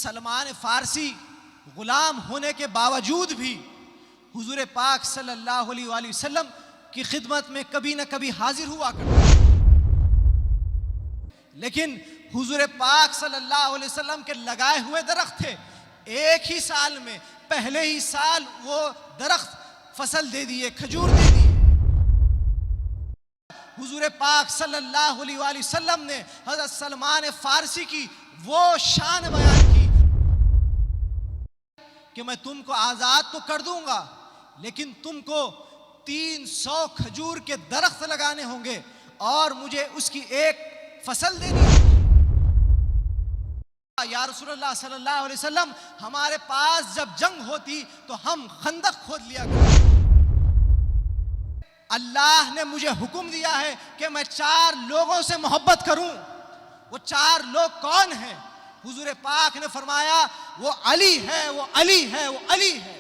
सलमान फारसी गुलाम होने के बावजूद भी हुजूर पाक सल्लल्लाहु अलैहि वसल्लम की खिदमत में कभी न कभी हाजिर हुआ करता। लेकिन हुजूर पाक सल्लल्लाहु अलैहि वसल्लम के लगाए हुए दरख्त थे, एक ही साल में पहले ही साल वो दरख्त फसल दे दिए, खजूर दे दिए। हुजूर पाक सल्लल्लाहु अलैहि वसल्लम ने हज़रत सलमान फारसी की वो शान बयान की कि मैं तुमको आज़ाद तो कर दूंगा, लेकिन तुमको 300 खजूर के दरख्त लगाने होंगे और मुझे उसकी एक फसल देनी है। या रसूलुल्लाह सल्लल्लाहु अलैहि वसल्लम, हमारे पास जब जंग होती तो हम खंदक खोद लिया करते। अल्लाह ने मुझे हुक्म दिया है कि मैं 4 लोगों से मोहब्बत करूं। वो 4 लोग कौन हैं? हुजूर पाक ने फरमाया वो अली है, वो अली है, वो अली है।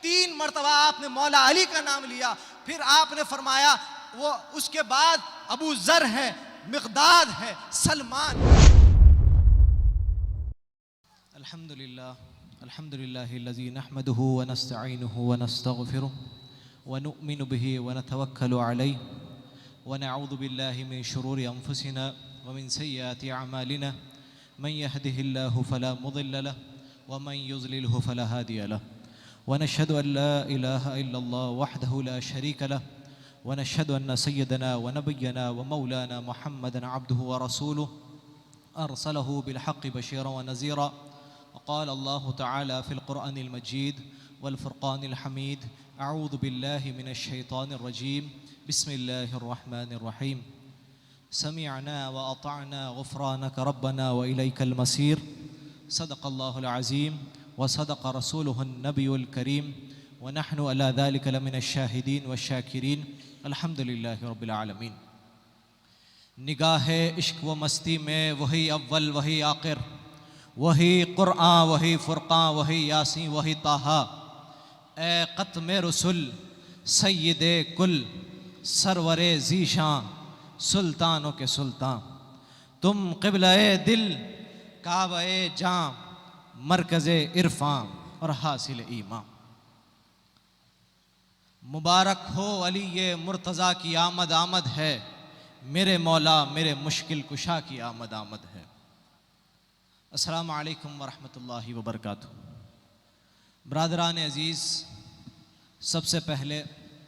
3 मरतबा आपने मौला अली का नाम लिया। फिर आपने फरमाया वो उसके बाद अबू जर है, मिक़दाद है, सलमान। अल्हम्दुलिल्लाहिल्लज़ी नहमदुहु व नस्तईनुहु व नस्तगफिरुह व नु'मिनु बिही व नतवक्कलु अलैहि व नऊज़ु बिल्लाहि मिन शुरूरि अनफुसिना व मिन सय्यिआति अअमालिना मन यहदिहिल्लाहु फला मुदिल्ल लहु व मन युज़लिलहु फला हादिय लहु व नशहदु अन ला इलाहा इल्लल्लाह वहदहु ला शरीक लहु व नशहदु अन्न सय्यदना व नबिय्यना व मौलाना मुहम्मदन अब्दुहु व रसूलुहु अरसलहु बिल हक़्क़ि बशीरन व नज़ीरा। क़ाल अल्लाहु तआला फ़िल क़ुरआनिल मजीद वल फ़ुरक़ानिल हमीद। अऊज़ु बिल्लाहि मिनश शैतानिर रजीम। बिस्मिल्लाहिर रहमानिर रहीम। समिअना व अतअना गुफ़रानक रब्बना व इलैकल मसीर। सदक़ल्लाहुल अज़ीम व सदक़ रसूलुहुन नबियुल करीम व नहनु अला ज़ालिका लमिनश शाहिदीन व शाकिरीन। अल्हम्दुलिल्लाहि रब्बिल आलमीन। निगाहे इश्क व मस्ती में वही अव्वल वही आखिर, वही क़ुरआन वही फ़ुरक़ान वही यासीन वही ताहा। ए ख़त्मे रसूल सय्यदे कुल सरवरे ज़ीशान सुल्तानों के सुल्तान। तुम क़िबला-ए दिल काबा-ए जां मरकज़े इरफ़ान और हासिल ईमान। मुबारक हो अली ये मुर्तज़ा की आमद आमद है, मेरे मौला मेरे मुश्किल कुशा की आमद आमद है। अस्सलामु अलैकुम वरहमतुल्लाहि वबरकातुहू। ब्रादरान अज़ीज़, सबसे पहले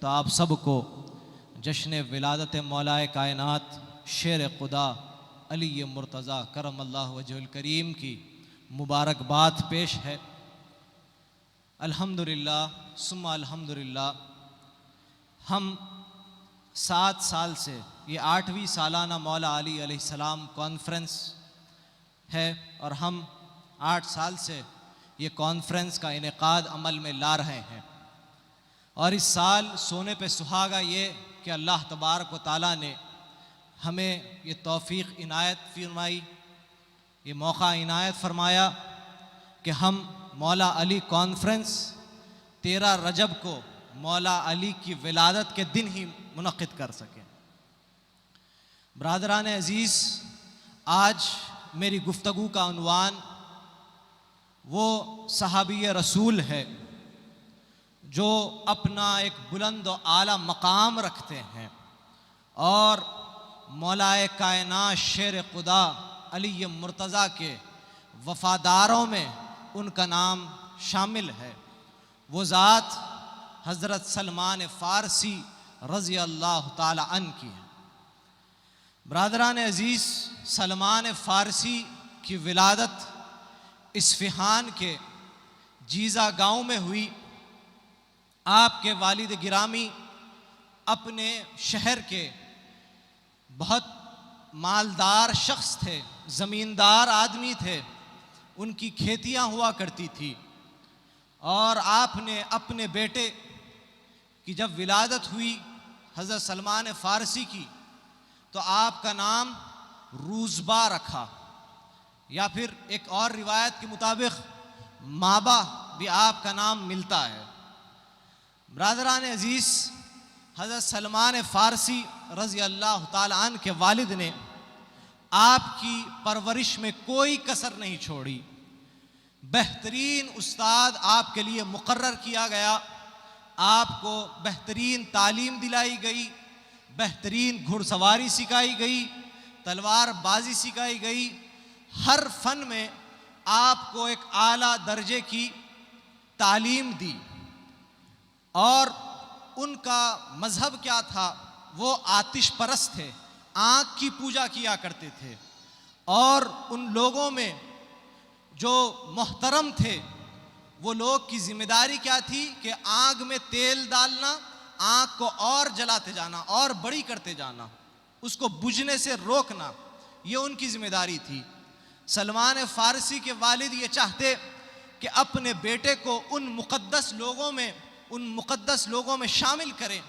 तो आप सबको जश्न विलादत मौलाए कायनात शेर खुदा अली मुर्तज़ा करमल्लाहु वजहुल करीम की मुबारकबाद पेश है। अल्हम्दुलिल्लाह सुम्मा अल्हम्दुलिल्लाह, हम 7 साल से ये 8वीं सालाना मौला अली अलैहिस्सलाम कॉन्फ्रेंस है और हम 8 साल से ये कॉन्फ्रेंस का इनेकाद अमल में ला रहे हैं। और इस साल सोने पे सुहागा ये कि अल्लाह तबारक व तआला ने हमें ये तौफ़ीक़ इनायत फरमाई, ये मौका इनायत फरमाया कि हम मौला अली कॉन्फ्रेंस 13 रजब को मौला अली की विलादत के दिन ही मुनक़्क़िद कर सकें। ब्रादरान अज़ीज़, आज मेरी गुफ्तगू का उन्वान वो सहाबी रसूल है जो अपना एक बुलंद व आला मकाम रखते हैं और मौलाए कायनात शेर खुदा अली मुर्तज़ा के वफ़ादारों में उनका नाम शामिल है। वो ज़ात हज़रत सलमान फ़ारसी रज़ी अल्लाह ताला अन की है। ब्रादरान अज़ीज़, सलमान फ़ारसी की विलादत इस्फ़हान के जीज़ा गाँव में हुई। आपके वालिद गिरामी अपने शहर के बहुत मालदार शख्स थे, ज़मींदार आदमी थे, उनकी खेतियाँ हुआ करती थी। और आपने अपने बेटे की जब विलादत हुई हज़रत सलमान फ़ारसी की, तो आपका नाम रूज़बा रखा, या फिर एक और रिवायत के मुताबिक माबा भी आपका नाम मिलता है। ब्रादरान अज़ीज़, हज़रत सलमान फ़ारसी रज़ी अल्लाह ताला अन्हु के वालिद ने आपकी परवरिश में कोई कसर नहीं छोड़ी, बेहतरीन उस्ताद आपके लिए मुकर्रर किया गया, आपको बेहतरीन तालीम दिलाई गई, बेहतरीन घुड़सवारी सिखाई गई, तलवारबाजी सिखाई गई, हर फन में आपको एक आला दर्जे की तालीम दी। और उनका मजहब क्या था? वो आतिश परस्त थे, आग की पूजा किया करते थे। और उन लोगों में जो मोहतरम थे, वो लोग की जिम्मेदारी क्या थी कि आग में तेल डालना, आग को और जलाते जाना और बड़ी करते जाना, उसको बुझने से रोकना, ये उनकी जिम्मेदारी थी। सलमान फारसी के वालिद ये चाहते कि अपने बेटे को उन मुक़द्दस लोगों में शामिल करें,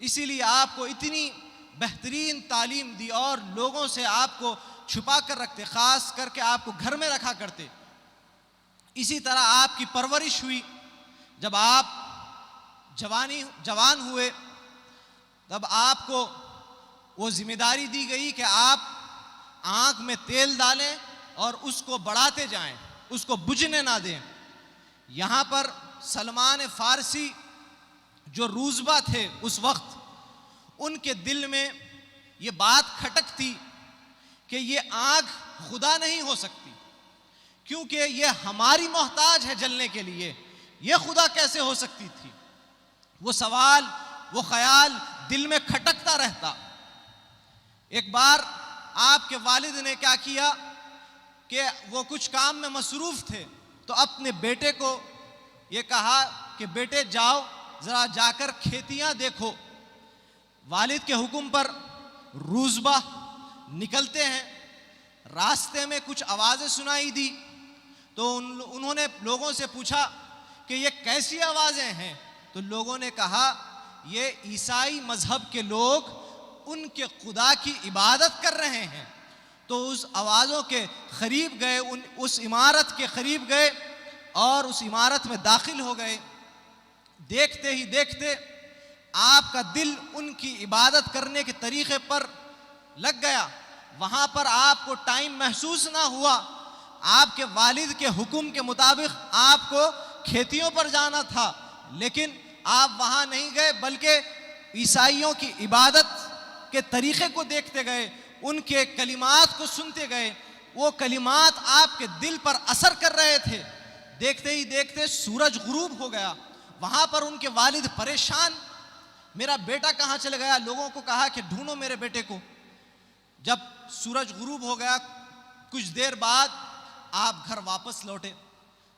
इसीलिए आपको इतनी बेहतरीन तालीम दी और लोगों से आपको छुपा कर रखते, ख़ास करके आपको घर में रखा करते। इसी तरह आपकी परवरिश हुई। जब आप जवान हुए तब आपको वो जिम्मेदारी दी गई कि आप आँख में तेल डालें और उसको बढ़ाते जाएं, उसको बुझने ना दें। यहाँ पर सलमान फारसी जो रूज़बा थे उस वक्त, उनके दिल में ये बात खटकती कि ये आग खुदा नहीं हो सकती, क्योंकि ये हमारी मोहताज है जलने के लिए, ये खुदा कैसे हो सकती थी। वो सवाल, वो ख्याल दिल में खटकता रहता। एक बार आपके वालिद ने क्या किया कि वो कुछ काम में मसरूफ़ थे, तो अपने बेटे को ये कहा कि बेटे जाओ ज़रा जाकर खेतियाँ देखो। वालिद के हुक्म पर रूज़बा निकलते हैं। रास्ते में कुछ आवाज़ें सुनाई दी, तो उन्होंने लोगों से पूछा कि ये कैसी आवाज़ें हैं। तो लोगों ने कहा ये ईसाई मज़हब के लोग उनके खुदा की इबादत कर रहे हैं। तो उस आवाज़ों के करीब गए, उस इमारत के करीब गए और उस इमारत में दाखिल हो गए। देखते ही देखते आपका दिल उनकी इबादत करने के तरीक़े पर लग गया। वहाँ पर आपको टाइम महसूस ना हुआ। आपके वालिद के हुक्म के मुताबिक आपको खेतियों पर जाना था, लेकिन आप वहाँ नहीं गए, बल्कि ईसाइयों की इबादत के तरीक़े को देखते गए, उनके कलिमात को सुनते गए। वो कलिमात आपके दिल पर असर कर रहे थे। देखते ही देखते सूरज गुरूब हो गया। वहाँ पर उनके वालिद परेशान, मेरा बेटा कहाँ चले गया। लोगों को कहा कि ढूंढो मेरे बेटे को। जब सूरज गुरूब हो गया, कुछ देर बाद आप घर वापस लौटे,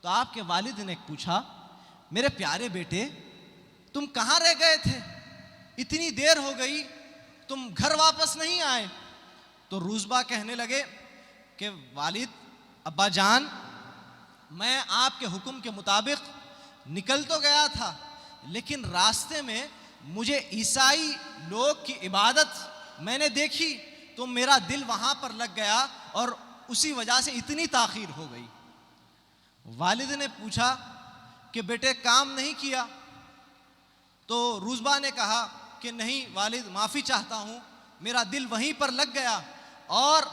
तो आपके वालिद ने पूछा, मेरे प्यारे बेटे तुम कहाँ रह गए थे, इतनी देर हो गई, तुम घर वापस नहीं आए। तो रूज़बा कहने लगे कि वालिद, अब्बा जान, मैं आपके हुक्म के मुताबिक निकल तो गया था, लेकिन रास्ते में मुझे ईसाई लोग की इबादत मैंने देखी, तो मेरा दिल वहाँ पर लग गया और उसी वजह से इतनी ताख़ीर हो गई। वालिद ने पूछा कि बेटे काम नहीं किया। तो रूज़बा ने कहा कि नहीं वालिद, माफ़ी चाहता हूँ, मेरा दिल वहीं पर लग गया और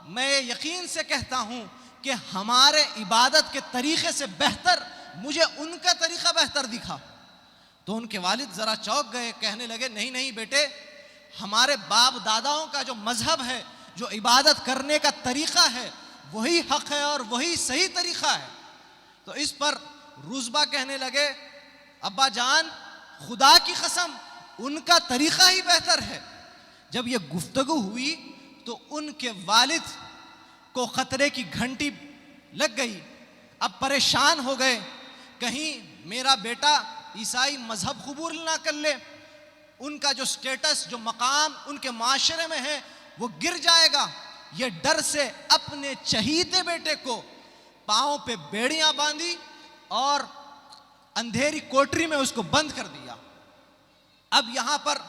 मैं यकीन से कहता हूँ कि हमारे इबादत के तरीक़े से बेहतर मुझे उनका तरीक़ा बेहतर दिखा। तो उनके वालिद ज़रा चौंक गए, कहने लगे, नहीं नहीं बेटे, हमारे बाप दादाओं का जो मज़हब है, जो इबादत करने का तरीक़ा है, वही हक़ है और वही सही तरीक़ा है। तो इस पर रूज़बा कहने लगे, अब्बा जान, खुदा की कसम, उनका तरीक़ा ही बेहतर है। जब ये गुफ्तगू हुई तो उनके वालिद को ख़तरे की घंटी लग गई। अब परेशान हो गए, कहीं मेरा बेटा ईसाई मज़हब कबूल ना कर ले, उनका जो स्टेटस, जो मकाम उनके माशरे में है, वो गिर जाएगा। ये डर से अपने चहीते बेटे को पाँव पे बेड़ियां बांधी और अंधेरी कोठरी में उसको बंद कर दिया। अब यहाँ पर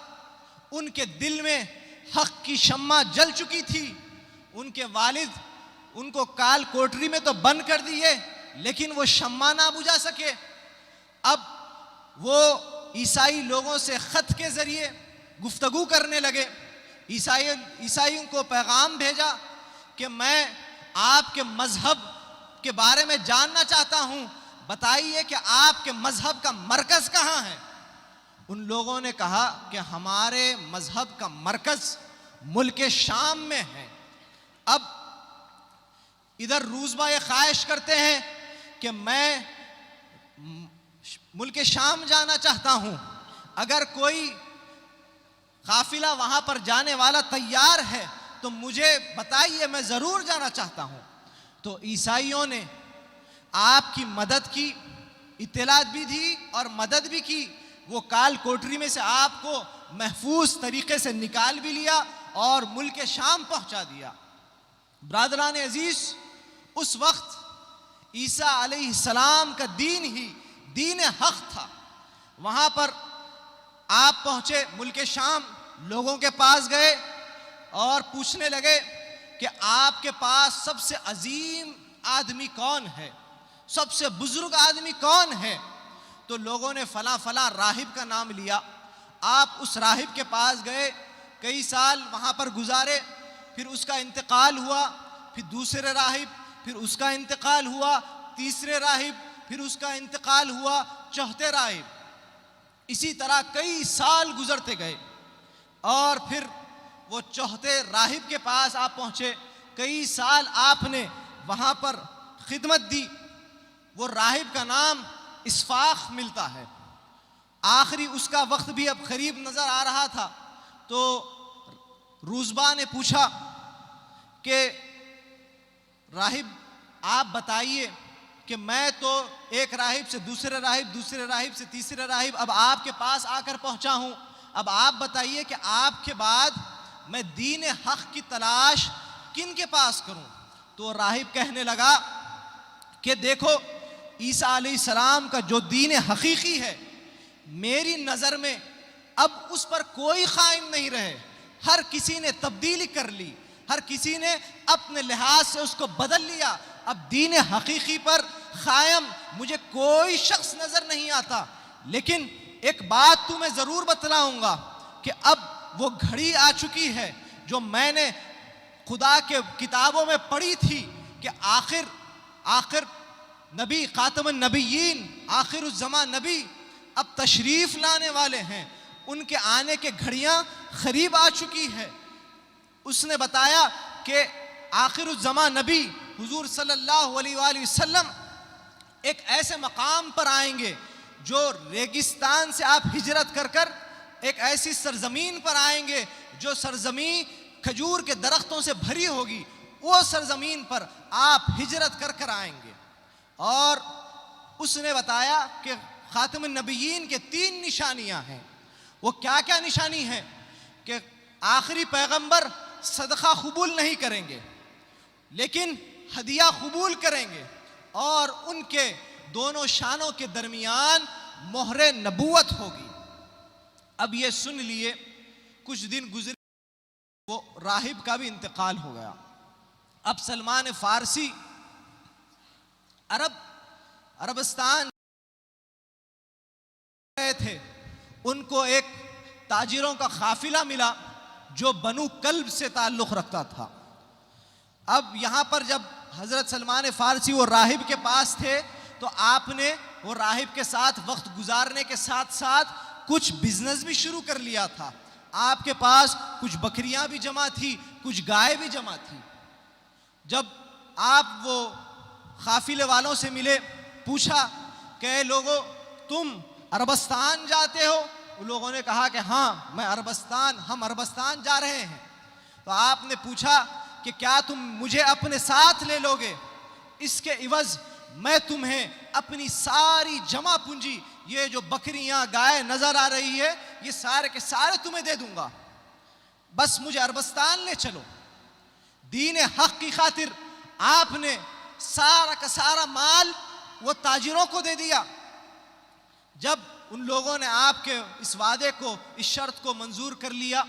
उनके दिल में हक़ की शम्मा जल चुकी थी। उनके वालिद उनको काल कोठरी में तो बंद कर दिए, लेकिन वो शम्मा ना बुझा सके। अब वो ईसाई लोगों से ख़त के ज़रिए गुफ्तगू करने लगे। ईसाइयों को पैगाम भेजा कि मैं आपके मज़हब के बारे में जानना चाहता हूं, बताइए कि आपके मजहब का मरकज कहां है। उन लोगों ने कहा कि हमारे मजहब का मरकज मुल्क शाम में है। अब इधर रूज़बा ये ख्वाहिश करते हैं कि मैं मुल्क शाम जाना चाहता हूं, अगर कोई काफिला वहां पर जाने वाला तैयार है तो मुझे बताइए, मैं जरूर जाना चाहता हूं। तो ईसाइयों ने आपकी मदद की, इत्तलात भी दी और मदद भी की। वो काल कोठरी में से आपको महफूज तरीके से निकाल भी लिया और मुल्क शाम पहुंचा दिया। ब्रादरान अजीज, उस वक्त ईसा अलैहिस्सलाम का दीन ही दीन हक था। वहां पर आप पहुंचे मुल्क शाम, लोगों के पास गए और पूछने लगे कि आपके पास सबसे अजीम आदमी कौन है, सबसे बुजुर्ग आदमी कौन है। तो लोगों ने फला फला राहिब का नाम लिया। आप उस राहिब के पास गए, कई साल वहां पर गुजारे, फिर उसका इंतकाल हुआ, फिर दूसरे राहिब, फिर उसका इंतकाल हुआ, तीसरे राहिब, फिर उसका इंतकाल हुआ, चौथे राहिब। इसी तरह कई साल गुजरते गए और फिर वो चौथे राहिब के पास आप पहुंचे। कई साल आपने वहां पर खिदमत दी। वो राहिब का नाम इसफाक मिलता है। आखिरी उसका वक्त भी अब करीब नजर आ रहा था। तो रूज़बा ने पूछा कि राहिब आप बताइए कि मैं तो एक राहिब से दूसरे राहिब, दूसरे राहिब से तीसरे राहिब, अब आपके पास आकर पहुंचा हूं। अब आप बताइए कि आपके बाद मैं दीन हक की तलाश किन के पास करूं। तो राहिब कहने लगा कि देखो, ईसा अलैहिस्सलाम का जो दीन हकीकी है, मेरी नज़र में अब उस पर कोई कायम नहीं रहे। हर किसी ने तब्दीली कर ली, हर किसी ने अपने लिहाज से उसको बदल लिया। अब दीन हकीकी पर कायम मुझे कोई शख्स नजर नहीं आता। लेकिन एक बात तुम्हें जरूर बतलाऊंगा कि अब वो घड़ी आ चुकी है जो मैंने खुदा के किताबों में पढ़ी थी कि आखिर नबी खातमुन नबीयीन, आखिर उस जमा नबी अब तशरीफ लाने वाले हैं। उनके आने के घड़ियां करीब आ चुकी है। उसने बताया कि आखिर उस जमा नबी हुजूर सल्लल्लाहु अलैहि वसल्लम एक ऐसे मकाम पर आएंगे जो रेगिस्तान से आप हिजरत कर कर एक ऐसी सरजमीन पर आएंगे जो सरजमीन खजूर के दरख्तों से भरी होगी। वो सरजमीन पर आप हिजरत कर कर आएंगे। और उसने बताया कि खातमुन नबीयीन के 3 निशानियां हैं। वो क्या क्या निशानी है कि आखिरी पैगंबर सदका कबूल नहीं करेंगे, लेकिन हदिया कबूल करेंगे, और उनके दोनों शानों के दरमियान मोहरे नबूवत होगी। अब ये सुन लिए, कुछ दिन गुजरे, वो राहिब का भी इंतकाल हो गया। अब सलमान फारसी अरबस्तान गए थे। उनको एक ताजिरों का काफिला मिला जो बनु कल्ब से ताल्लुक़ रखता था। अब यहाँ पर जब हज़रत सलमान फारसी वो राहिब के पास थे तो आपने वो राहिब के साथ वक्त गुजारने के साथ साथ कुछ बिजनेस भी शुरू कर लिया था। आपके पास कुछ बकरियां भी जमा थी, कुछ गाय भी जमा थी। जब आप वो काफिले वालों से मिले, पूछा कि लोगों, तुम अरबस्तान जाते हो? उन लोगों ने कहा कि हाँ, हम अरबस्तान जा रहे हैं। तो आपने पूछा कि क्या तुम मुझे अपने साथ ले लोगे? इसके इवज मैं तुम्हें अपनी सारी जमा पूंजी, ये जो बकरियां गाय नजर आ रही है, ये सारे के सारे तुम्हें दे दूंगा, बस मुझे अरबस्तान ले चलो। दीन हक की खातिर आपने सारा का सारा माल वो ताजिरों को दे दिया। जब उन लोगों ने आपके इस वादे को, इस शर्त को मंजूर कर लिया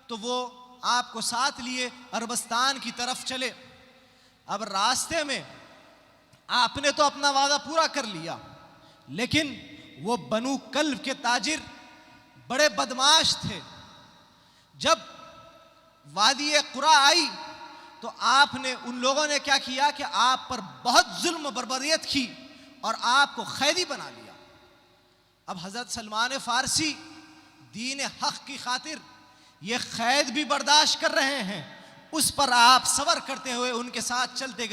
तो वो आपको साथ लिए अरबस्तान की तरफ चले। अब रास्ते में आपने तो अपना वादा पूरा कर लिया, लेकिन वो बनु कल्ब के ताजिर बड़े बदमाश थे। जब वादी कुरा आई तो आपने उन लोगों ने क्या किया कि आप पर बहुत जुल्म बर्बरियत की और आपको कैदी बना लिया। अब हज़रत सलमान फ़ारसी दीन हक़ की खातिर ये कैद भी बर्दाश्त कर रहे हैं, उस पर आप सब्र करते हुए उनके साथ चलते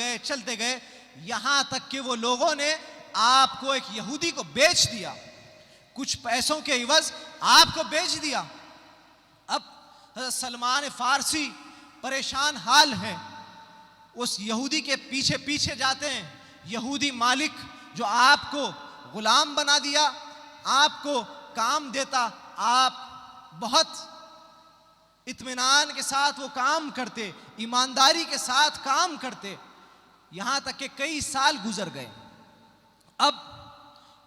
गए यहाँ तक कि वो लोगों ने आपको एक यहूदी को बेच दिया, कुछ पैसों के इवज़ आपको बेच दिया। अब हज़रत सलमान फ़ारसी परेशान हाल हैं, उस यहूदी के पीछे पीछे जाते हैं। यहूदी मालिक जो आपको गुलाम बना दिया, आपको काम देता, आप बहुत इत्मीनान के साथ वो काम करते, ईमानदारी के साथ काम करते, यहाँ तक कि कई साल गुजर गए। अब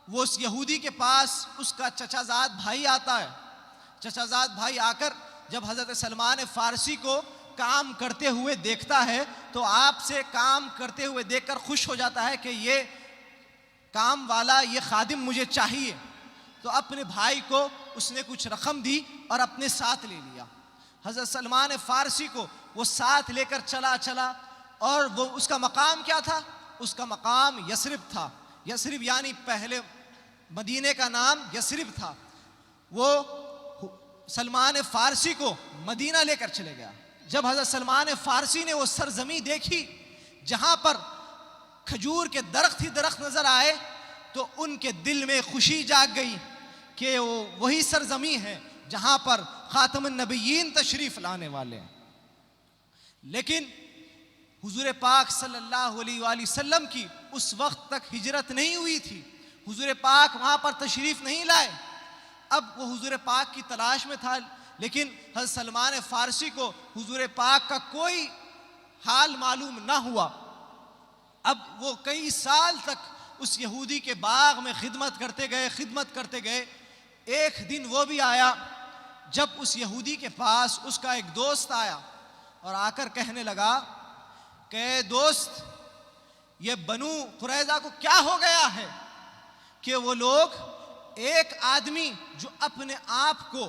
वो उस यहूदी के पास उसका चचाजाद भाई आता है। चचाजाद भाई आकर जब हज़रत सलमान फ़ारसी को काम करते हुए देखता है तो आपसे काम करते हुए देखकर खुश हो जाता है कि ये काम वाला, ये खादिम मुझे चाहिए। तो अपने भाई को उसने कुछ रकम दी और अपने साथ ले लिया। हज़रत सलमान फ़ारसी को वो साथ लेकर चला और वो उसका मकाम क्या था? उसका मकाम यसरिब था। यसरिब यानी पहले मदीने का नाम यसरिब था। वो सलमान फ़ारसी को मदीना लेकर चले गया। जब हज़रत सलमान फ़ारसी ने वो सरजमी देखी जहाँ पर खजूर के दरख्त ही दरख्त नज़र आए तो उनके दिल में खुशी जाग गई कि वो वही सरजमी है जहाँ पर ख़ातमुन नबिय्यीन तशरीफ़ लाने वाले हैं। लेकिन हुज़ूर पाक सल्लल्लाहु अलैहि वसल्लम की उस वक्त तक हिजरत नहीं हुई थी, हुज़ूर पाक वहाँ पर तशरीफ़ नहीं लाए। अब वो हुज़ूर पाक की तलाश में था, लेकिन हज़रत सलमान फ़ारसी को हुज़ूर पाक का कोई हाल मालूम ना हुआ। अब वो कई साल तक उस यहूदी के बाग में खिदमत करते गए। एक दिन वो भी आया जब उस यहूदी के पास उसका एक दोस्त आया और आकर कहने लगा कि दोस्त, ये बनु कुरैज़ा को क्या हो गया है कि वो लोग, एक आदमी जो अपने आप को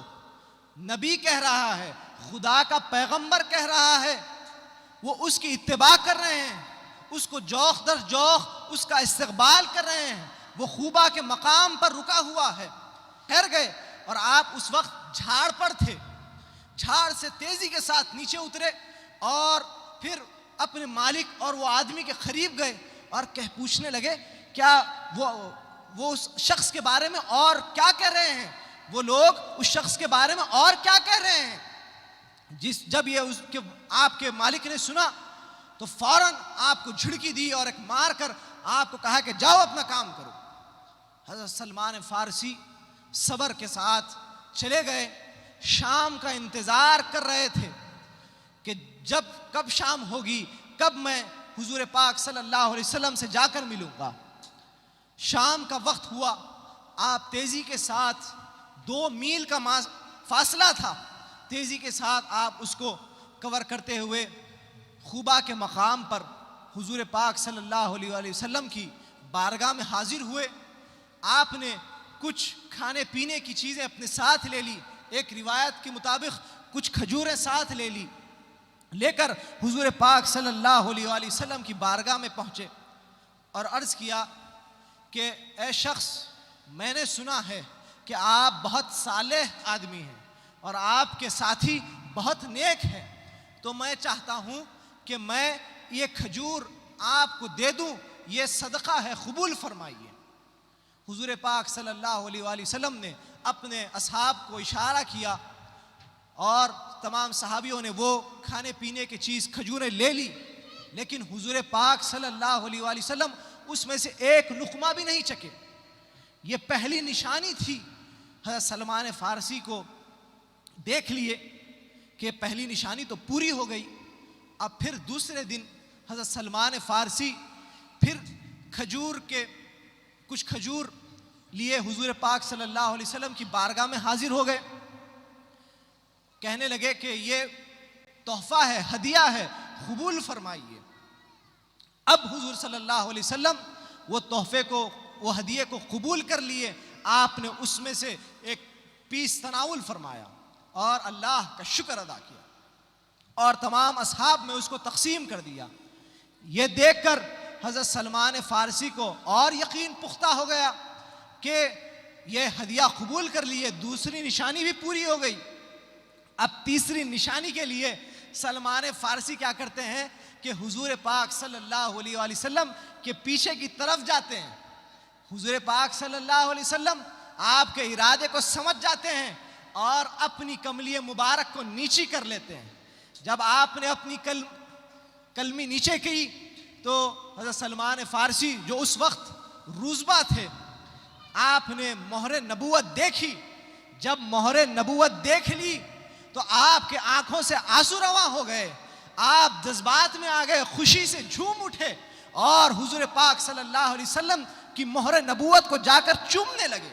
नबी कह रहा है, खुदा का पैगंबर कह रहा है, वो उसकी इत्तिबा कर रहे हैं, उसको जौख दर जौख उसका इस्तकबाल कर रहे हैं, वो खूबा के मकाम पर रुका हुआ है। ठहर गए और आप उस वक्त झाड़ पर थे, झाड़ से तेजी के साथ नीचे उतरे और फिर अपने मालिक और वो आदमी के करीब गए और पूछने लगे क्या वो उस शख्स के बारे में और क्या कह रहे हैं, वो लोग उस शख्स के बारे में और क्या कह रहे हैं। जब ये उसके आपके मालिक ने सुना तो फौरन आपको झिड़की दी और एक मार कर आपको कहा कि जाओ अपना काम करो। हज़रत सलमान फ़ारसी सब्र के साथ चले गए, शाम का इंतज़ार कर रहे थे कि कब शाम होगी, कब मैं हुजूर पाक सल्लल्लाहु अलैहि वसल्लम से जाकर मिलूंगा। शाम का वक्त हुआ, आप तेज़ी के साथ 2 मील का फासला था, तेज़ी के साथ आप उसको कवर करते हुए खूबा के मकाम पर हुजूर पाक सल्लल्लाहु अलैहि वसल्लम की बारगाह में हाजिर हुए। आपने कुछ खाने पीने की चीज़ें अपने साथ ले ली, एक रिवायत के मुताबिक कुछ खजूरें साथ ले ली, लेकर हुजूर पाक सल्लल्लाहु अलैहि वसल्लम की बारगाह में पहुँचे और अर्ज़ किया कि ए शख्स, मैंने सुना है कि आप बहुत सालेह आदमी हैं और आपके साथी बहुत नेक हैं, तो मैं चाहता हूँ कि मैं ये खजूर आपको दे दूँ, ये सदका है, कबूल फरमाइए। हुजूर पाक सल्लल्लाहु अलैहि वसल्लम ने अपने असहाब को इशारा किया और तमाम सहाबियों ने वो खाने पीने की चीज़ खजूरें ले ली, लेकिन हुजूर पाक सल्लल्लाहु अलैहि वसल्लम उसमें से एक लुक़मा भी नहीं चखे। ये पहली निशानी थी। हज़रत सलमान फ़ारसी को देख लिए कि पहली निशानी तो पूरी हो गई। अब फिर दूसरे दिन हज़रत सलमान फ़ारसी फिर कुछ खजूर लिए हुजूर पाक सल्लल्लाहु अलैहि वसल्लम की बारगाह में हाजिर हो गए। कहने लगे कि ये तोहफ़ा है, हदिया है, कबूल फरमाइए। अब हुजूर सल्लल्लाहु अलैहि वसल्लम वो तोहफ़े को, वो हदिये को कबूल कर लिए। आपने उसमें से एक पीस तनाउल फरमाया और अल्लाह का शुक्र अदा किया और तमाम असहाब में उसको तकसीम कर दिया। ये देखकर हज़रत सलमान फ़ारसी को और यकीन पुख्ता हो गया कि ये हदिया कबूल कर लिए, दूसरी निशानी भी पूरी हो गई। अब तीसरी निशानी के लिए सलमान फ़ारसी क्या करते हैं कि हुजूर पाक सल्लल्लाहु अलैहि वसल्लम के पीछे की तरफ जाते हैं। हुजूर पाक सल्लल्लाहु अलैहि वसल्लम आपके इरादे को समझ जाते हैं और अपनी कमलिय मुबारक को नीची कर लेते हैं। जब आपने अपनी कलमी नीचे की तो हज़रत सलमान फ़ारसी जो उस वक्त रूज़बा थे, आपने मोहरे नबूवत देखी। जब मोहरे नबूवत देख ली तो आपके आंखों से आंसू रवा हो गए, आप जज्बात में आ गए, खुशी से झूम उठे और हुजूर पाक सल्लल्लाहु अलैहि वसल्लम की मोहरे नबूवत को जाकर चूमने लगे।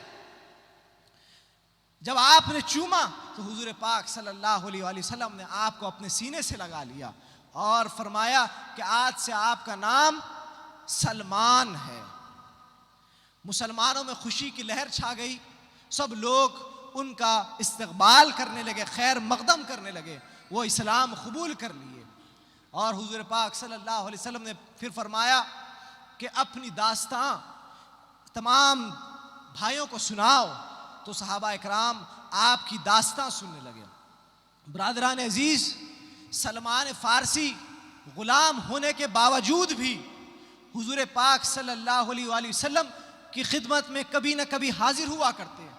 जब आपने चूमा तो हुजूर पाक सल्लल्लाहु अलैहि वसल्लम ने आपको अपने सीने से लगा लिया और फरमाया कि आज से आपका नाम सलमान है। मुसलमानों में खुशी की लहर छा गई, सब लोग उनका इस्तकबाल करने लगे, खैर मकदम करने लगे, वो इस्लाम कबूल कर लिए। और हुजूर पाक सल्लल्लाहु अलैहि वसल्लम ने फिर फरमाया कि अपनी दास्तां तमाम भाइयों को सुनाओ। तो सहाबा इकराम आपकी दास्तां सुनने लगे। ब्रादरान अजीज, सलमान फ़ारसी ग़ुलाम होने के बावजूद भी हुजूर पाक सल्लल्लाहु अलैहि वसल्लम की खिदमत में कभी न कभी हाजिर हुआ करते हैं।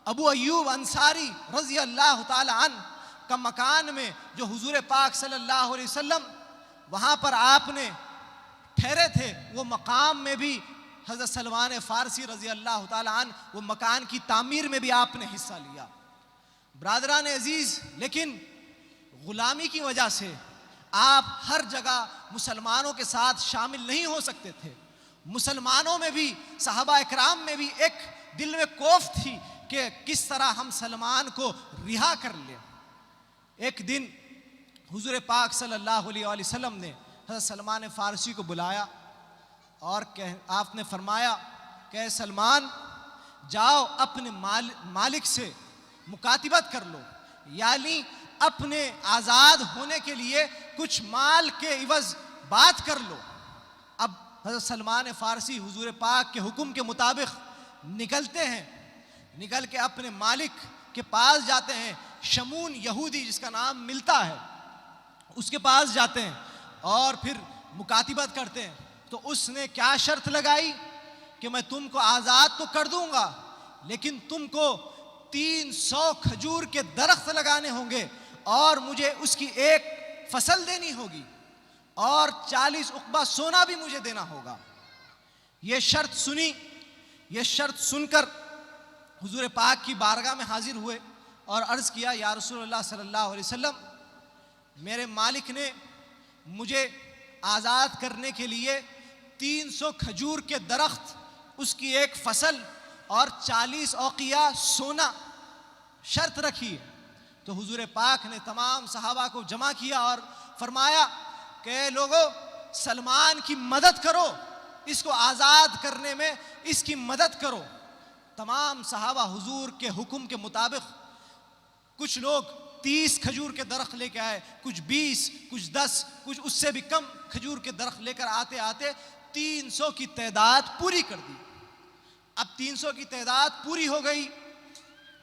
अबू अय्यूब अंसारी रज़ी अल्लाह ताला अन्हु का मकान में जो हुजूर पाक सल्लल्लाहु अलैहि वसल्लम वहाँ पर आपने ठहरे थे, वो मकाम में भी हज़रत सलमान फ़ारसी रज़ी अल्लाह ताला अन्हु वो मकान की तामीर में भी आपने हिस्सा लिया। ब्रादरान अजीज़, लेकिन ग़ुलामी की वजह से आप हर जगह मुसलमानों के साथ शामिल नहीं हो सकते थे। मुसलमानों में भी, सहाबा इकराम में भी एक दिल में खौफ थी कि किस तरह हम सलमान को रिहा कर लें। एक दिन हुजूर पाक सल्लल्लाहु अलैहि वसल्लम ने हज़रत सलमान फ़ारसी को बुलाया और आपने फरमाया कि सलमान, जाओ अपने मालिक से मुकातिबत कर लो, यानी अपने आज़ाद होने के लिए कुछ माल के इवज़ बात कर लो। अब हज़रत सलमान फ़ारसी हुजूर पाक के हुक्म के मुताबिक निकलते हैं, निकल के अपने मालिक के पास जाते हैं। शमून यहूदी जिसका नाम मिलता है, उसके पास जाते हैं और फिर मुकातिबत करते हैं। तो उसने क्या शर्त लगाई कि मैं तुमको आज़ाद तो कर दूंगा, लेकिन तुमको 300 खजूर के दरख्त लगाने होंगे और मुझे उसकी एक फसल देनी होगी और 40 उक़बा सोना भी मुझे देना होगा। ये शर्त सुनी। ये शर्त सुनकर हुजूर पाक की बारगाह में हाजिर हुए और अर्ज़ किया, या रसूलल्लाह सल्लल्लाहु अलैहि वसल्लम, मेरे मालिक ने मुझे आज़ाद करने के लिए 300 खजूर के दरख्त, उसकी एक फसल और 40 औक़िया सोना शर्त रखी है। तो हुजूर पाक ने तमाम सहाबा को जमा किया और फरमाया कि लोगों, सलमान की मदद करो, इसको आज़ाद करने में इसकी मदद करो। तमाम सहाबा हुजूर के हुक्म के मुताबिक, कुछ लोग 30 खजूर के दरख्त लेकर आए, कुछ 20, कुछ 10, कुछ उससे भी कम खजूर के दरख्त लेकर आते आते 300 की तादाद पूरी कर दी। अब 300 की तादाद पूरी हो गई।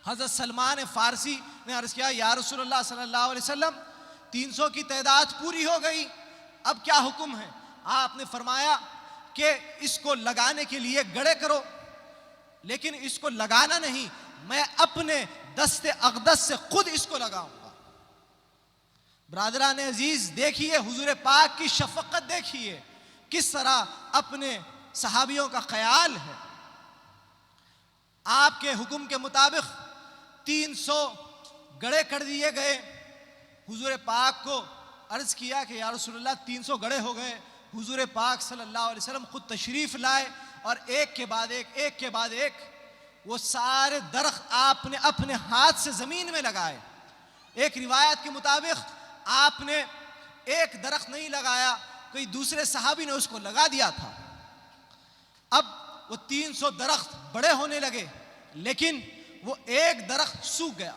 हज़रत सलमान फ़ारसी ने अर्ज़ किया, या रसूलल्लाह सल्लल्लाहु अलैहि वसल्लम, 300 की तादाद पूरी हो गई, अब क्या हुक्म है? आपने फरमाया कि इसको लगाने के लिए गड़े करो, लेकिन इसको लगाना नहीं, मैं अपने दस्ते अक़दस से खुद इसको लगाऊंगा। ब्रादरान अजीज, देखिए हुजूर पाक की शफ़क़त, देखिए किस तरह अपने सहाबियों का ख्याल है। आपके हुक्म के मुताबिक 300 गड़े कर दिए गए। हुजूर पाक को अर्ज़ किया कि या रसूलल्लाह 300 गड़े हो गए। हुजूर पाक सल्लल्लाहु अलैहि वसल्लम खुद तशरीफ़ लाए और एक के बाद एक वो सारे दरख्त आपने अपने हाथ से ज़मीन में लगाए। एक रिवायत के मुताबिक आपने एक दरख्त नहीं लगाया, कोई दूसरे सहाबी ने उसको लगा दिया था। अब वो 300 दरख्त बड़े होने लगे, लेकिन वो एक दरख्त सूख गया।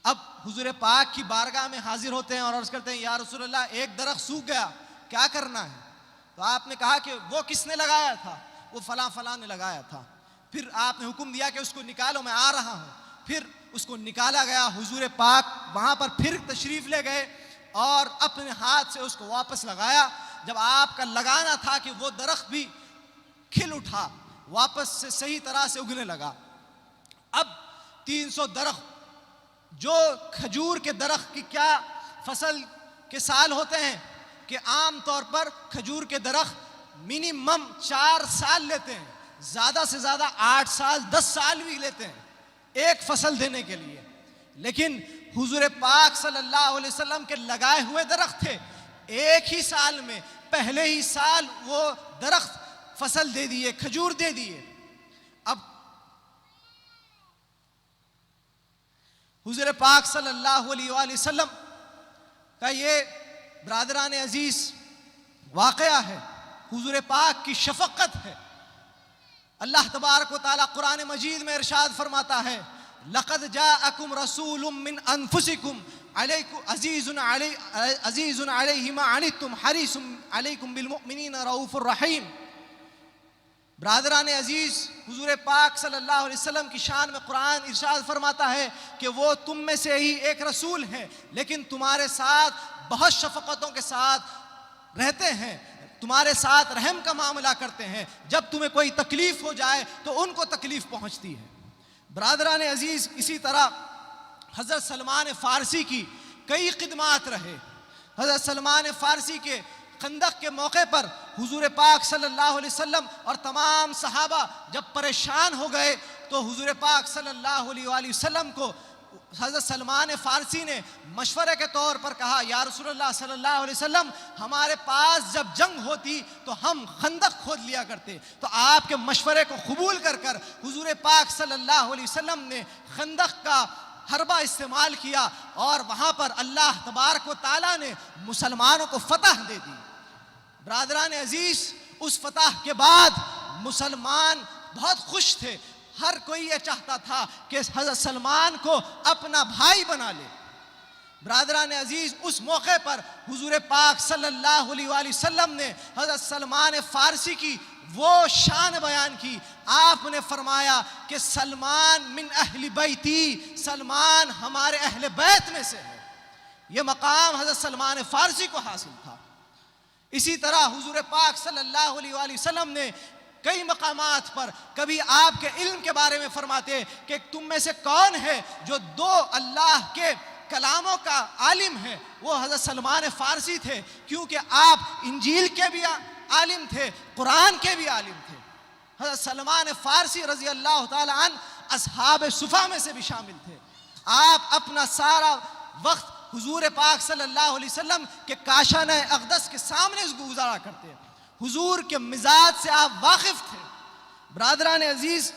अब हुजूर पाक की बारगाह में हाजिर होते हैं और अर्ज करते हैं, या रसूलल्लाह, एक दरख्त सूख गया, क्या करना है? तो आपने कहा कि वो किसने लगाया था? वो फलां फलां ने लगाया था। फिर आपने हुक्म दिया कि उसको निकालो, मैं आ रहा हूँ। फिर उसको निकाला गया। हुजूर पाक वहाँ पर फिर तशरीफ़ ले गए और अपने हाथ से उसको वापस लगाया। जब आपका लगाना था कि वो दरख्त भी खिल उठा, वापस से सही तरह से उगने लगा। अब 300 दरख्त, जो खजूर के दरख्त की क्या फसल के साल होते हैं कि आम तौर पर खजूर के दरख्त मिनिमम 4 साल लेते हैं, ज़्यादा से ज़्यादा 8 साल 10 साल भी लेते हैं एक फसल देने के लिए। लेकिन हुजूर पाक सल्लल्लाहु अलैहि वसल्लम के लगाए हुए दरख्त थे, एक ही साल में, पहले ही साल वो दरख्त फसल दे दिए, खजूर दे दिए। अब हुजूर पाक सल्लल्लाहु अलैहि वसल्लम का ये ब्रादरान अजीज वाक़या है, हुजूर पाक की शफ़क़त है। अल्लाह तबारक व तआला कुरान मजीद में इरशाद फरमाता है, लक़द जाअकुम रसूलुम मिन अनफुसिकुम अज़ीज़ुन अलैहि मा अनित्तुम हरीसुम अलैकुम बिल मुमिनीना रऊफ़ुर रहीम। ब्रादरान अजीज़, हुजूर पाक सल्लल्लाहु अलैहि वसल्लम की शान में कुरान इरशाद फरमाता है कि वो तुम में से ही एक रसूल हैं, लेकिन तुम्हारे साथ बहुत शफ़क़तों के साथ रहते हैं, तुम्हारे साथ रहम का मामला करते हैं। जब तुम्हें कोई तकलीफ़ हो जाए तो उनको तकलीफ़ पहुँचती है। ब्रादरान अजीज़, इसी तरह हज़रत सलमान फ़ारसी की कई खिदमात रहे। हज़रत सलमान फ़ारसी के खंदक के मौके पर हुजूर पाक सल्लल्लाहु अलैहि वसल्लम और तमाम सहाबा जब परेशान हो गए तो हुजूर पाक सल्लल्लाहु अलैहि वसल्लम को हज़रत सलमान फ़ारसी ने मशवरे के तौर पर कहा, या रसूलल्लाह सल्लल्लाहु अलैहि वसल्लम, हमारे पास जब जंग होती तो हम खंदक खोद लिया करते। तो आपके मशवरे को कबूल कर कर हुजूर पाक सल्लल्लाहु अलैहि वसल्लम ने खंदक का हरबा इस्तेमाल किया और वहाँ पर अल्लाह तबारक व तआला ने मुसलमानों को फतह दे दी। ब्रादरान अजीज़, उस फतह के बाद मुसलमान बहुत खुश थे। हर कोई ये चाहता था कि हज़रत सलमान को अपना भाई बना ले। ब्रादरान अजीज़, उस मौके पर हुजूर पाक सल्लल्लाहु अलैहि वसल्लम ने हज़रत सलमान फ़ारसी की वो शान बयान की। आपने फरमाया कि सलमान मिन अहली बैती, सलमान हमारे अहले बैत में से है। ये मकाम हज़रत सलमान फ़ारसी को हासिल था। इसी तरह हुजूर पाक सल्लल्लाहु अलैहि वसल्लम ने कई मकामात पर कभी आपके इल्म के बारे में फरमाते कि तुम में से कौन है जो 2 अल्लाह के कलामों का आलिम है, वो हज़रत सलमान फ़ारसी थे, क्योंकि आप इंजील के भी आलिम थे, कुरान के भी आलिम थे। हज़रत सलमान फ़ारसी रज़ी अल्लाह ताला अन असहाब सुफ़ा में से भी शामिल थे। आप अपना सारा वक्त हुजूर पाक सल्लल्लाहु अलैहि वसल्लम के काशान अक़दस के सामने गुजारा करते हैं। हुजूर के मिजाज से आप वाकिफ़ थे। ब्रादरान अजीज़,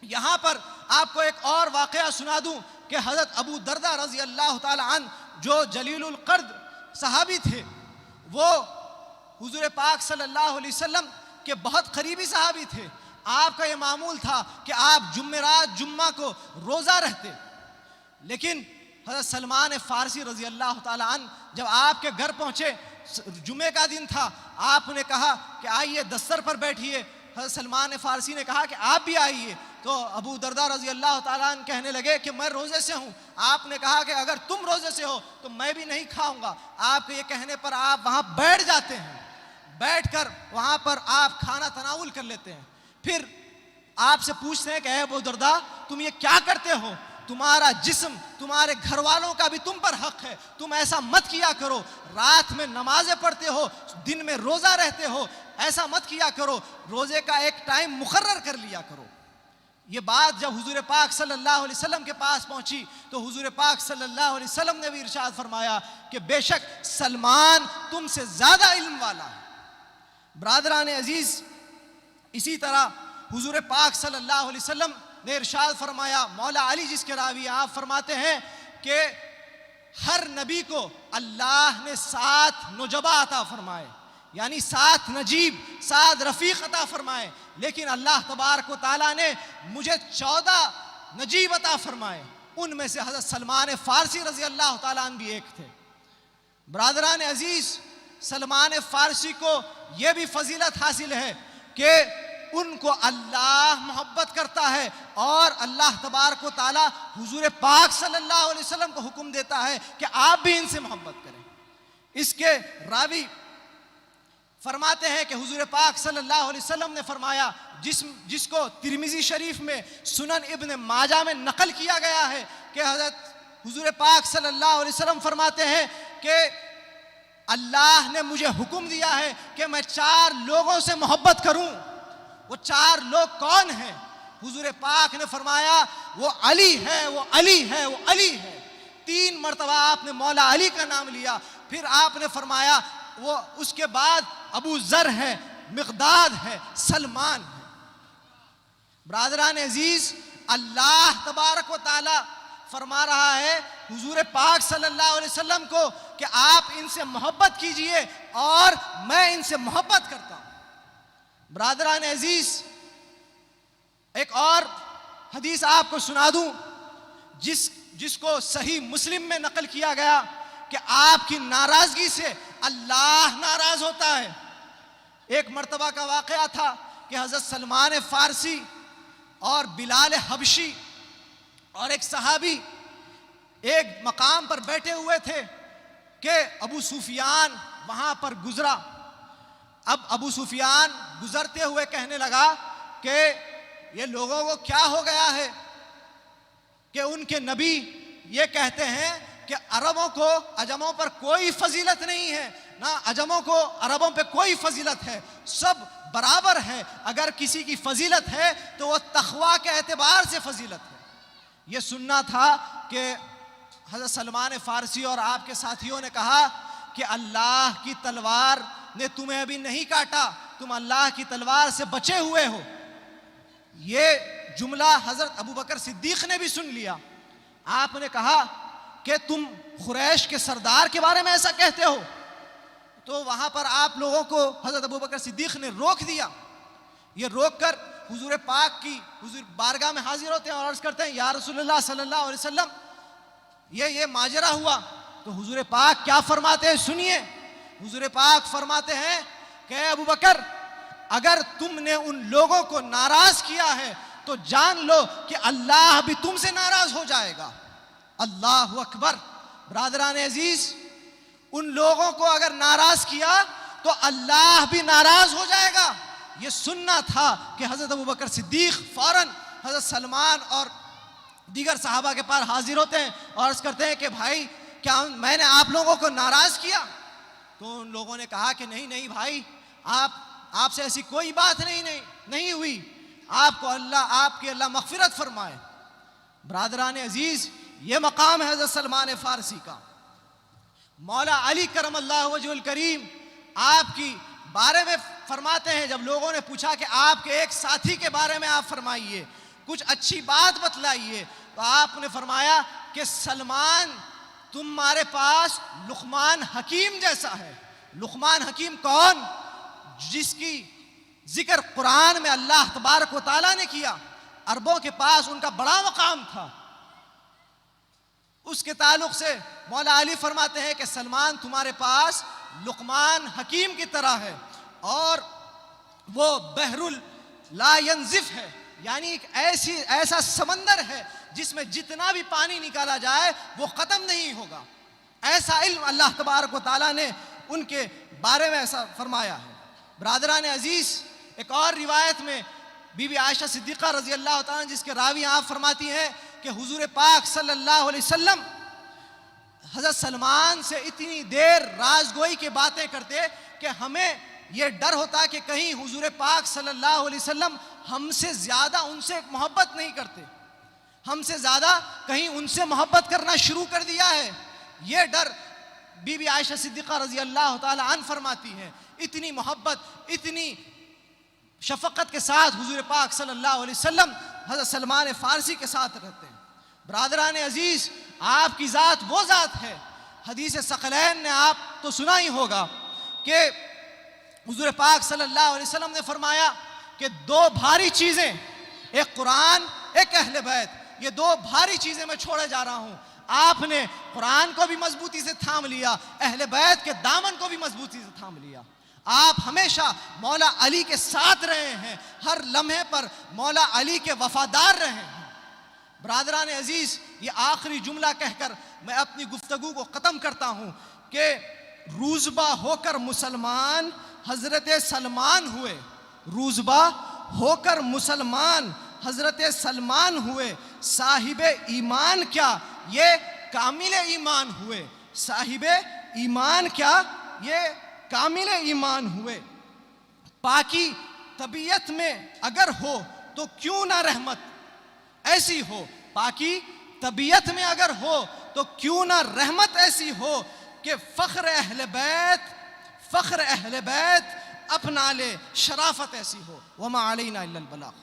यहाँ पर आपको एक और वाक़या सुना दूँ कि हज़रत अबू दरदा रज़ी अल्लाह ताला अन, जो जलीलुल क़द्र सहाबी थे, वो हुजूर पाक सल्लल्लाहु अलैहि वसल्लम के बहुत करीबी सहाबी थे। आपका ये मामूल था कि आप जुम्मेरात जुम्मा को रोज़ा रहते, लेकिन हज़रत सलमान फ़ारसी रज़ी अल्लाह ताला अन जब आपके घर पहुँचे, जुमे का दिन था, आपने कहा कि आइए दस्तर पर बैठिए। हज़रत सलमान फ़ारसी ने कहा कि आप भी आइए। तो अबू दरदा रज़ी अल्लाह ताला अन्हु कहने लगे कि मैं रोज़े से हूँ। आपने कहा कि अगर तुम रोज़े से हो तो मैं भी नहीं खाऊंगा। आपके ये कहने पर आप वहाँ बैठ जाते हैं। बैठकर वहाँ पर आप खाना तनावुल कर लेते हैं। फिर आपसे पूछते हैं कि अबू दरदा, तुम ये क्या करते हो? तुम्हारा जिस्म, तुम्हारे घर वालों का भी तुम पर हक है, तुम ऐसा मत किया करो। रात में नमाजें पढ़ते हो, दिन में रोज़ा रहते हो, ऐसा मत किया करो। रोज़े का एक टाइम मुकर्रर कर लिया करो। ये बात जब हुजूर पाक सल्लल्लाहु अलैहि वसल्लम के पास पहुंची तो हुजूर पाक सल्लल्लाहु अलैहि वसल्लम ने भी इरशाद फरमाया कि बेशक सलमान तुमसे ज़्यादा इल्म वाला है। ब्रादरान अजीज़, इसी तरह हुजूर पाक सल्लल्लाहु अलैहि वसल्लम ने इरशाद फरमाया, मौला अली जिसके रावी आप फरमाते हैं कि हर नबी को अल्लाह ने 7 नुजबा अता फरमाए, यानी 7 नजीब, 7 रफ़ीक़ अता फरमाए, लेकिन अल्लाह तबारक व तआला ने मुझे 14 नजीब अता फरमाए। उनमें से हज़रत सलमान फ़ारसी रज़ी अल्लाह ताला अन्हु भी एक थे। ब्रादरान अजीज़, सलमान फ़ारसी को यह भी फजीलत हासिल है कि उनको अल्लाह मोहब्बत करता है और अल्लाह तबारक व तआला हुजूर पाक सल्लल्लाहु अलैहि वसल्लम को हुक्म देता है कि आप भी इनसे मोहब्बत करें। इसके रावी फरमाते हैं कि हुजूर पाक सल्लल्लाहु अलैहि वसल्लम ने फरमाया, जिसको तिरमिज़ी शरीफ में, सुनन इब्न माजा में नकल किया गया है कि हज़रत हुजूर पाक सल्लल्लाहु अलैहि वसल्लम फरमाते हैं कि अल्लाह ने मुझे हुक्म दिया है कि मैं 4 लोगों से मोहब्बत करूं। वो 4 लोग कौन हैं? हुजूर पाक ने फरमाया वो अली है, वो अली है, वो अली है। 3 मरतबा आपने मौला अली का नाम लिया। फिर आपने फरमाया वो उसके बाद अबू ज़र है, मिक़दाद है, सलमान है। ब्रादरान अजीज़, अल्लाह तबारक व तआला फरमा रहा है हुजूर पाक सल्लल्लाहु अलैहि वसल्लम को कि आप इनसे मोहब्बत कीजिए और मैं इनसे मोहब्बत करता हूं। ब्रादरान अजीज़, एक और हदीस आपको सुना दूं जिसको सही मुस्लिम में नकल किया गया कि आपकी नाराजगी से अल्लाह नाराज होता है। एक मर्तबा का वाक़या था कि हज़रत सलमान फ़ारसी और बिलाल हबशी और एक सहाबी एक मकाम पर बैठे हुए थे कि अबू सुफियान वहां पर गुजरा। अब अबू सुफियान गुजरते हुए कहने लगा कि ये लोगों को क्या हो गया है कि उनके नबी ये कहते हैं कि अरबों को अजमों पर कोई फजीलत नहीं है, ना अजमों को अरबों पे कोई फजीलत है, सब बराबर है। अगर किसी की फजीलत है तो वह तक़वा के एतबार से फजीलत है। ये सुनना था कि हज़रत सलमान फ़ारसी और आपके साथियों ने कहा कि अल्लाह की तलवार ने तुम्हें अभी नहीं काटा, तुम अल्लाह की तलवार से बचे हुए हो। ये जुमला हज़रत अबू बकर सिद्दीक़ ने भी सुन लिया। आपने कहा कि तुम खुरैश के सरदार के बारे में ऐसा कहते हो। तो वहां पर आप लोगों को हज़रत अबू बकर सिद्दीक़ ने रोक दिया। ये रोक कर हुजूर पाक की हुजूर बारगाह में हाजिर होते हैं और अर्ज़ करते हैं, या रसूलुल्लाह सल्लल्लाहु अलैहि वसल्लम, ये माजरा हुआ। तो हुजूर पाक क्या फरमाते हैं, सुनिए। हुजूर पाक फरमाते हैं कि अबू बकर, अगर तुमने उन लोगों को नाराज किया है तो जान लो कि अल्लाह भी तुमसे नाराज हो जाएगा। अल्लाहु अकबर। ब्रादरान अजीज, उन लोगों को अगर नाराज किया तो अल्लाह भी नाराज हो जाएगा। ये सुनना था कि हज़रत अबू बकर सिद्दीक़ फौरन हज़रत सलमान और दीगर सहाबा के पास हाजिर होते हैं और अर्ज़ करते हैं कि भाई, क्या मैंने आप लोगों को नाराज़ किया? तो उन लोगों ने कहा कि नहीं भाई, आपसे ऐसी कोई बात नहीं हुई। आपको अल्लाह मग़फ़िरत फरमाए। ब्रादरान अजीज़, ये मकाम है हज़रत सलमान फ़ारसी का। मौला अली करमल्लाहु वजहुल करीम आपकी बारे में फरमाते हैं, जब लोगों ने पूछा कि आपके एक साथी के बारे में आप फरमाइए, कुछ अच्छी बात बतलाइए, तो आपने फरमाया कि सलमान तुम्हारे पास लुक़मान हकीम जैसा है। लुक़मान हकीम कौन? जिसकी जिक्र कुरान में अल्लाह तबारक व तआला ने किया। अरबों के पास उनका बड़ा मकाम था। उसके ताल्लुक से मौला अली फरमाते हैं कि सलमान तुम्हारे पास लुक़मान हकीम की तरह है और वो बहरुल ला यंज़िफ़ है, यानी एक ऐसा समंदर है जिसमें जितना भी पानी निकाला जाए वो ख़त्म नहीं होगा। ऐसा इल्म अल्लाह तबारक व तआला ने उनके बारे में ऐसा फरमाया है। ब्रादरान अजीज़, एक और रिवायत में बीबी आयशा सिद्दीक़ा रज़ी अल्लाह तआला, जिसके रावी आप फरमाती हैं कि हुजूर पाक सल्लल्लाहु अलैहि वसल्लम हज़रत सलमान से इतनी देर राजगोई की बातें करते कि हमें यह डर होता कि कहीं हुजूर पाक सल्लल्लाहु अलैहि वसल्लम हमसे ज़्यादा उनसे मोहब्बत नहीं करते, हमसे ज़्यादा कहीं उनसे मोहब्बत करना शुरू कर दिया है। यह डर बीबी आयशा सिद्दीक़ा रज़ी अल्लाह ताला अन्हा फरमाती हैं। इतनी मोहब्बत, इतनी शफ़क़त के साथ हुजूर पाक सल्लल्लाहु अलैहि वसल्लम हज़रत सलमान फ़ारसी के साथ रहते हैं। ब्रादरान अजीज़, आपकी ज़ात वो ज़ात है, हदीस सकलैन ने आप तो सुना ही होगा कि हुजूर पाक सल्लल्लाहु अलैहि वसल्लम ने फरमाया कि 2 भारी चीज़ें, एक कुरान, एक अहले बैत, ये दो भारी चीजें मैं छोड़े जा रहा हूं। आपने कुरान को भी मजबूती से थाम लिया, अहले बैत के दामन को भी मजबूती से थाम लिया। आप हमेशा मौला अली के साथ रहे हैं, हर लम्हे पर मौला अली के वफादार रहे हैं। ब्रादरान अजीज, ये आखिरी जुमला कहकर मैं अपनी गुफ्तगू को ख़त्म करता हूँ कि रूज़बा होकर मुसलमान हज़रत सलमान हुए, रूज़बा होकर मुसलमान हज़रत सलमान हुए, साहिब ईमान क्या ये कामिल ईमान हुए, साहिब ईमान क्या ये कामिल ईमान हुए। पाकी तबीयत में अगर हो तो क्यों ना रहमत ऐसी हो, पाकी तबीयत में अगर हो तो क्यों ना रहमत ऐसी हो कि फ़ख्र अहले बैत अपना ले, शराफत ऐसी हो। वमा अलैना इल्लल बलाग।